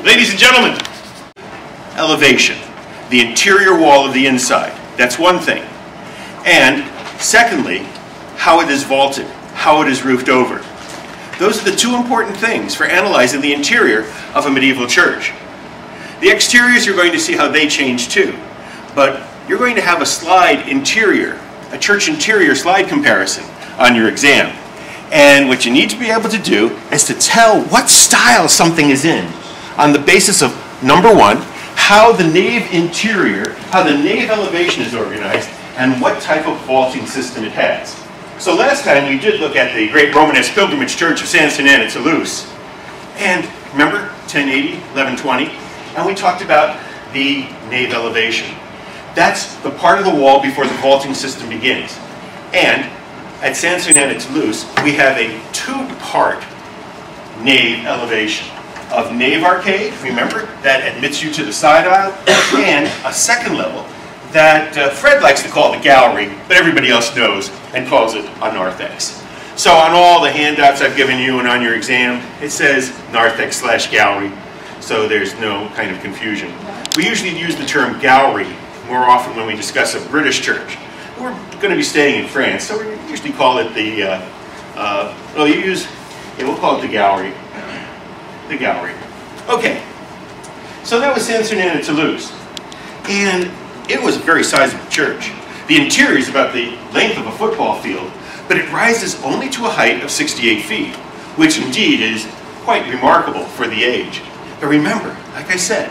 Ladies and gentlemen, elevation, the interior wall of the inside, that's one thing. And secondly, how it is vaulted, how it is roofed over. Those are the two important things for analyzing the interior of a medieval church. The exteriors, you're going to see how they change too, but you're going to have a slide interior, a church interior slide comparison on your exam. And what you need to be able to do is to tell what style something is in on the basis of, number one, how the nave interior, how the nave elevation is organized, and what type of vaulting system it has. So last time we did look at the great Romanesque pilgrimage church of San Fernando at Toulouse. And remember, 1080, 1120, and we talked about the nave elevation. That's the part of the wall before the vaulting system begins. And at San Fernando at Toulouse, we have a two-part nave elevation. Of nave arcade, remember, that admits you to the side aisle, and a second level that Fred likes to call the gallery, but everybody else knows and calls it a narthex. So on all the handouts I've given you and on your exam, it says narthex/gallery, so there's no kind of confusion. We usually use the term gallery more often when we discuss a British church. We're going to be staying in France, so we usually call it the, we'll call it the gallery. The gallery. Okay, so that was San Fernando at Toulouse, and it was a very sizable church. The interior is about the length of a football field, but it rises only to a height of 68 feet, which indeed is quite remarkable for the age. But remember, like I said,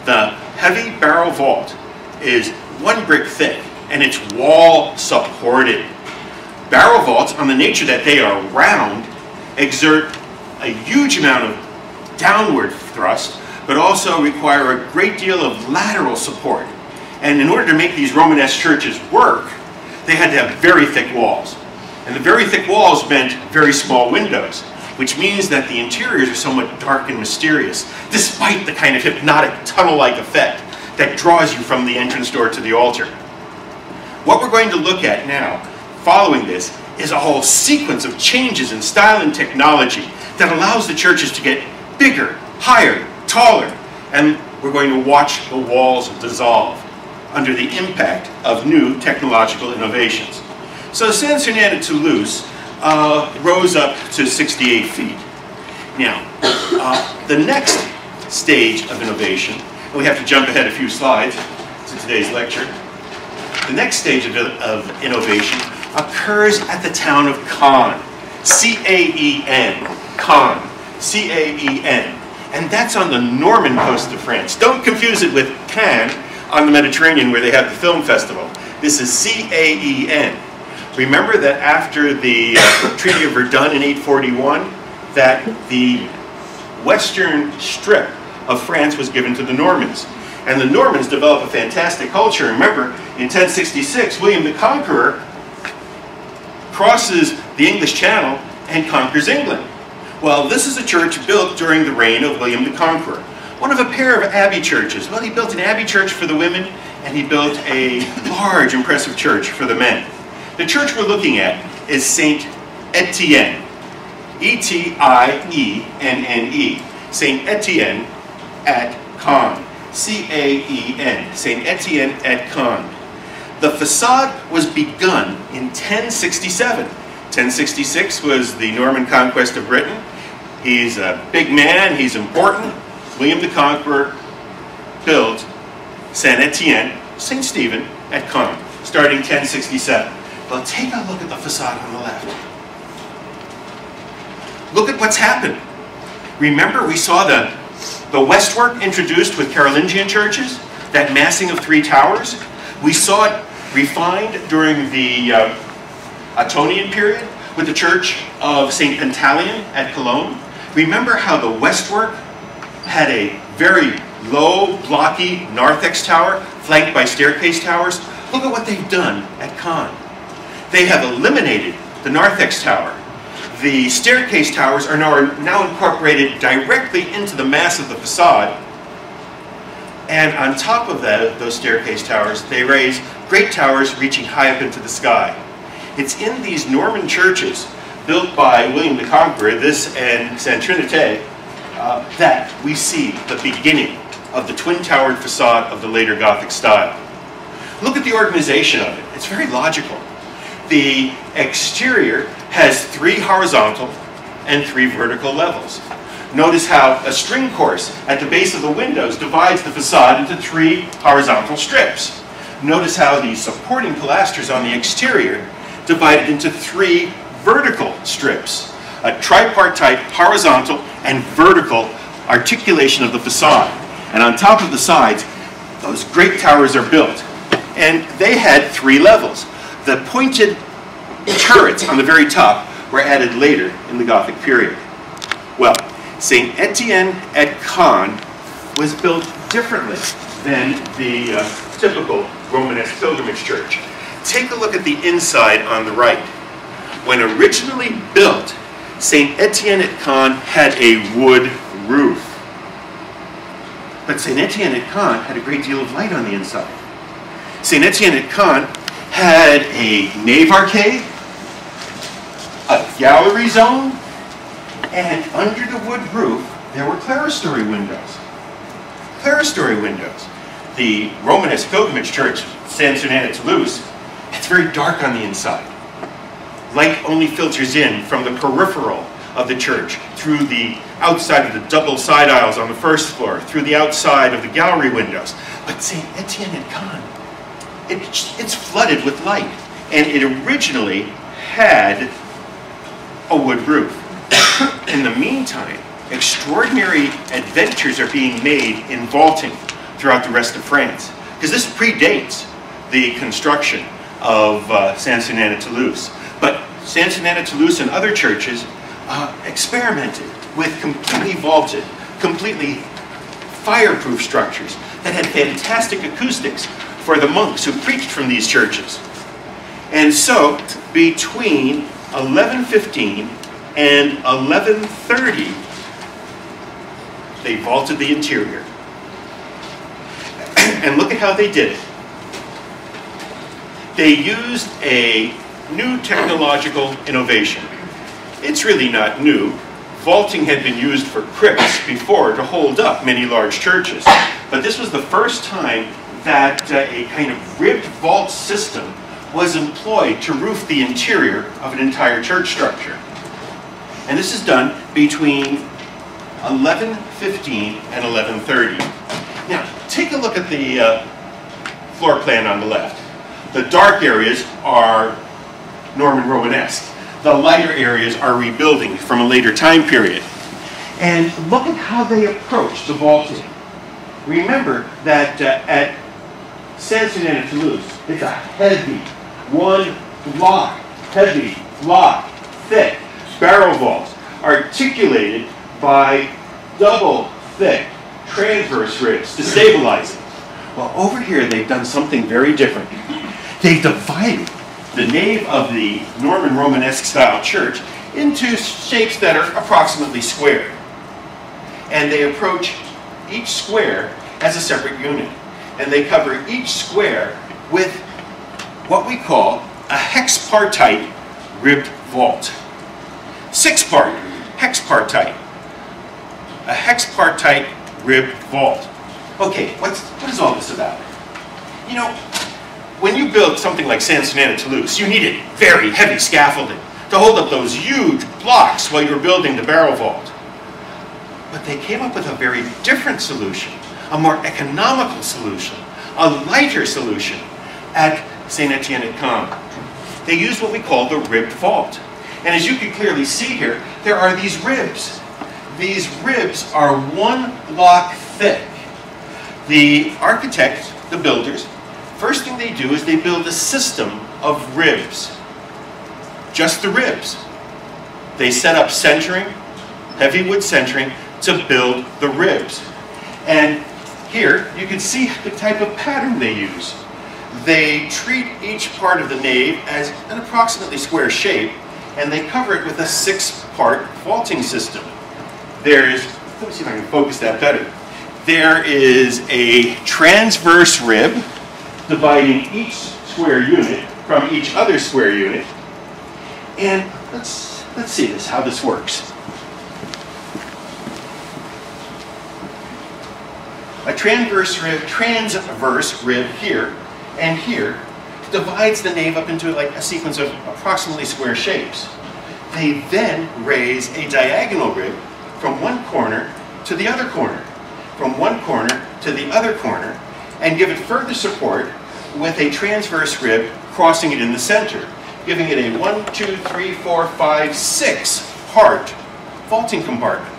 the heavy barrel vault is one brick thick, and it's wall supported. Barrel vaults, on the nature that they are round, exert a huge amount of downward thrust, but also require a great deal of lateral support. And in order to make these Romanesque churches work, they had to have very thick walls. And the very thick walls meant very small windows, which means that the interiors are somewhat dark and mysterious, despite the kind of hypnotic tunnel-like effect that draws you from the entrance door to the altar. What we're going to look at now, following this, is a whole sequence of changes in style and technology that allows the churches to get bigger, higher, taller, and we're going to watch the walls dissolve under the impact of new technological innovations. So San Fernando at Toulouse rose up to 68 feet. Now, the next stage of innovation, and we have to jump ahead a few slides to today's lecture, the next stage of innovation occurs at the town of Caen, C-A-E-N, Caen. C-A-E-N, and that's on the Norman coast of France. Don't confuse it with Cannes on the Mediterranean where they have the film festival. This is C-A-E-N. Remember that after the Treaty of Verdun in 841, that the western strip of France was given to the Normans. And the Normans developed a fantastic culture. Remember, in 1066, William the Conqueror crosses the English Channel and conquers England. Well, this is a church built during the reign of William the Conqueror. One of a pair of abbey churches. Well, he built an abbey church for the women, and he built a large, impressive church for the men. The church we're looking at is Saint Etienne, E-T-I-E-N-N-E, Saint Etienne at Caen, C-A-E-N, Saint Etienne at Caen. The facade was begun in 1067. 1066 was the Norman conquest of Britain. He's a big man, he's important. William the Conqueror built Saint Etienne, St. Stephen, at Caen, starting 1067. Well, take a look at the facade on the left. Look at what's happened. Remember, we saw the westwork introduced with Carolingian churches, that massing of three towers. We saw it refined during the Ottonian period with the church of St. Pantaleon at Cologne. Remember how the westwork had a very low, blocky narthex tower flanked by staircase towers? Look at what they've done at Caen. They have eliminated the narthex tower. The staircase towers are now incorporated directly into the mass of the facade. And on top of those staircase towers, they raise great towers reaching high up into the sky. It's in these Norman churches built by William the Conqueror, this and Saint Trinité, that we see the beginning of the twin-towered facade of the later Gothic style. Look at the organization of it. It's very logical. The exterior has 3 horizontal and 3 vertical levels. Notice how a string course at the base of the windows divides the facade into 3 horizontal strips. Notice how the supporting pilasters on the exterior divided into 3 vertical strips. A tripartite horizontal and vertical articulation of the facade. And on top of the sides, those great towers are built. And they had 3 levels. The pointed turrets on the very top were added later in the Gothic period. Well, St. Etienne at Caen was built differently than the typical Romanesque pilgrimage church. Take a look at the inside on the right. When originally built, St. Etienne at Caen had a wood roof. But St. Etienne at Caen had a great deal of light on the inside. St. Etienne at Caen had a nave arcade, a gallery zone, and under the wood roof there were clerestory windows. Clerestory windows. The Romanesque pilgrimage church, Saint-Sernin at Toulouse, it's very dark on the inside. Light only filters in from the peripheral of the church, through the outside of the double side aisles on the first floor, through the outside of the gallery windows. But St. Etienne at Caen, it's flooded with light. And it originally had a wood roof. In the meantime, extraordinary adventures are being made in vaulting throughout the rest of France. Because this predates the construction of Saint-Sernin at Toulouse. But Saint-Sernin at Toulouse and other churches experimented with completely vaulted, completely fireproof structures that had fantastic acoustics for the monks who preached from these churches. And so, between 1115 and 1130, they vaulted the interior. And look at how they did it. They used a new technological innovation. It's really not new. Vaulting had been used for crypts before to hold up many large churches. But this was the first time that a kind of ribbed vault system was employed to roof the interior of an entire church structure. And this is done between 1115 and 1130. Now, take a look at the floor plan on the left. The dark areas are Norman Romanesque. The lighter areas are rebuilding from a later time period. And look at how they approach the vaulting. Remember that at Saint-Sernin at Toulouse, it's a heavy, one block, heavy, block, thick barrel vaults articulated by double thick transverse ribs to stabilize it. Well, over here they've done something very different. They've divided the nave of the Norman Romanesque style church into shapes that are approximately square. And they approach each square as a separate unit. And they cover each square with what we call a hexpartite ribbed vault. 6-part hexpartite. A hexpartite ribbed vault. Okay, what is all this about? You know, when you build something like Saint-Sernin at Toulouse, you needed very heavy scaffolding to hold up those huge blocks while you were building the barrel vault. But they came up with a very different solution, a more economical solution, a lighter solution at St. Etienne at Caen. They used what we call the ribbed vault. And as you can clearly see here, there are these ribs. These ribs are 1 block thick. The architects, the builders, first thing they do is they build a system of ribs. Just the ribs. They set up centering, heavy wood centering, to build the ribs. And here you can see the type of pattern they use. They treat each part of the nave as an approximately square shape, and they cover it with a 6-part vaulting system. There's, let me see if I can focus that better. There is a transverse rib dividing each square unit from each other square unit. And let's see how this works. a transverse rib here and here divides the nave up into like a sequence of approximately square shapes. They then raise a diagonal rib from one corner to the other corner, from one corner to the other corner, and give it further support with a transverse rib crossing it in the center, giving it a 1, 2, 3, 4, 5, 6 part vaulting compartment.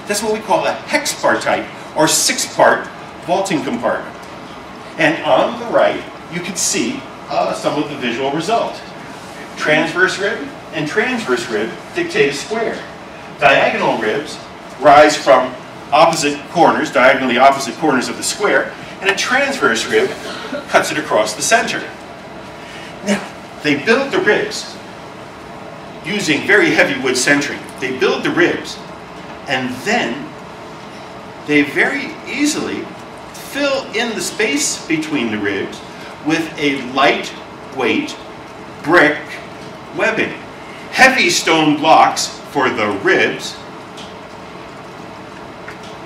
That's what we call a hexpartite or 6-part vaulting compartment. And on the right, you can see some of the visual result. Transverse rib and transverse rib dictate a square. Diagonal ribs rise from opposite corners, diagonally opposite corners of the square, and a transverse rib cuts it across the center. Now, they build the ribs using very heavy wood centering. They build the ribs, and then they very easily fill in the space between the ribs with a lightweight brick webbing. Heavy stone blocks for the ribs,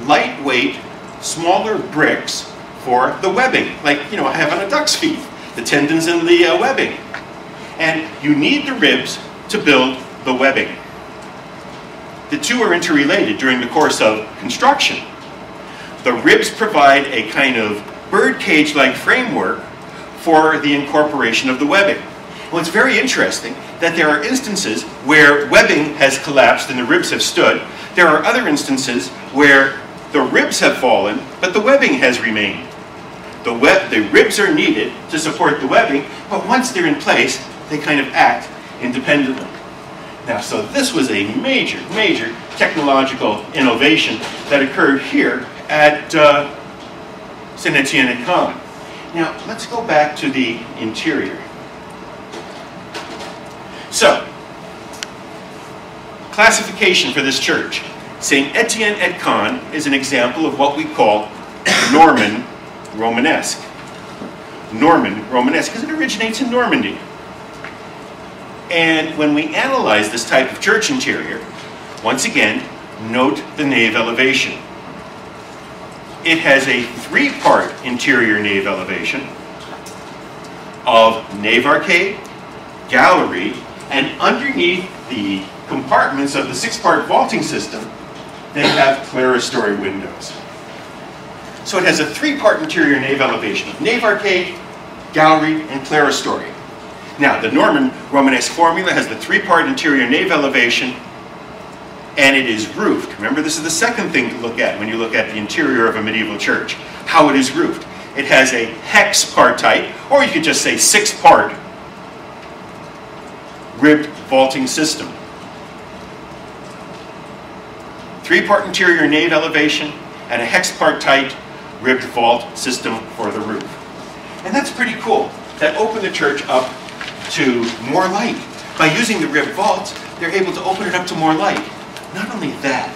lightweight, smaller bricks for the webbing, like I have on a duck's feet, the tendons and the webbing. And you need the ribs to build the webbing. The two are interrelated during the course of construction. The ribs provide a kind of birdcage-like framework for the incorporation of the webbing. Well, it's very interesting that there are instances where webbing has collapsed and the ribs have stood. There are other instances where the ribs have fallen, but the webbing has remained. The ribs are needed to support the webbing, but once they're in place, they kind of act independently. Now, so this was a major, major technological innovation that occurred here at Saint-Étienne-et-Cannes. Now, let's go back to the interior. So, classification for this church. Saint-Étienne-et-Cannes is an example of what we call Norman Romanesque. Norman Romanesque, because it originates in Normandy. And when we analyze this type of church interior, once again, note the nave elevation. It has a 3-part interior nave elevation of nave arcade, gallery, and underneath the compartments of the 6-part vaulting system, they have clerestory windows. So it has a 3-part interior nave elevation of nave arcade, gallery, and clerestory. Now, the Norman Romanesque formula has the 3-part interior nave elevation, and it is roofed. Remember, this is the second thing to look at when you look at the interior of a medieval church, how it is roofed. It has a hexpartite, or you could just say 6-part ribbed vaulting system. 3-part interior nave elevation and a hexpartite ribbed vault system for the roof. And that's pretty cool. That opened the church up to more light. By using the ribbed vaults, they're able to open it up to more light. Not only that,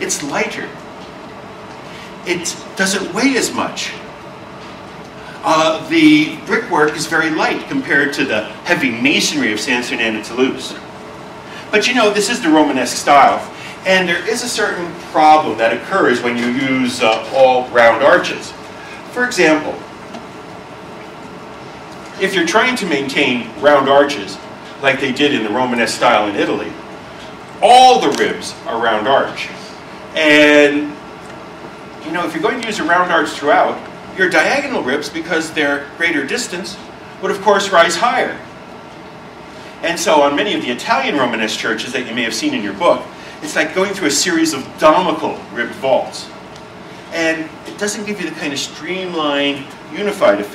it's lighter. It doesn't weigh as much. The brickwork is very light compared to the heavy masonry of Saint-Sernin-et-Toulouse. But this is the Romanesque style, and there is a certain problem that occurs when you use all round arches. For example, if you're trying to maintain round arches, like they did in the Romanesque style in Italy, all the ribs are round arch. And, if you're going to use a round arch throughout, your diagonal ribs, because they're greater distance, would of course rise higher. And so on many of the Italian Romanesque churches that you may have seen in your book, it's like going through a series of dominical ribbed vaults. And it doesn't give you the kind of streamlined, unified effect